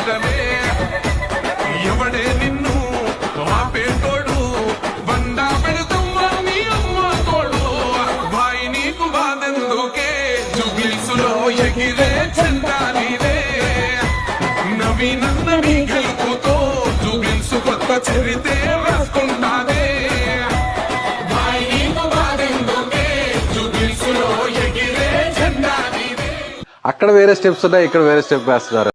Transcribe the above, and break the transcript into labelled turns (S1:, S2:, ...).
S1: బయటనే ఎవడే నిన్ను ఆపేటోడు బండా పెడుతుమ్మా నీ అమ్మ తోడు భాయి నీకు బాధెందుకే జుబ్లీసులో ఎగిరే చెందా నీదే నవీనన్న మీ గెలుపుతో జుబ్లీసు కొత్త చరితే రాసుకుంటాదే భాయి నీకు బాధెందుకే జుబ్లీసులో ఎగిరే చెందా నీదే.
S2: అక్కడ వేరే స్టెప్స్ ఉన్నాయి, ఇక్కడ వేరే స్టెప్ వేస్తున్నారు.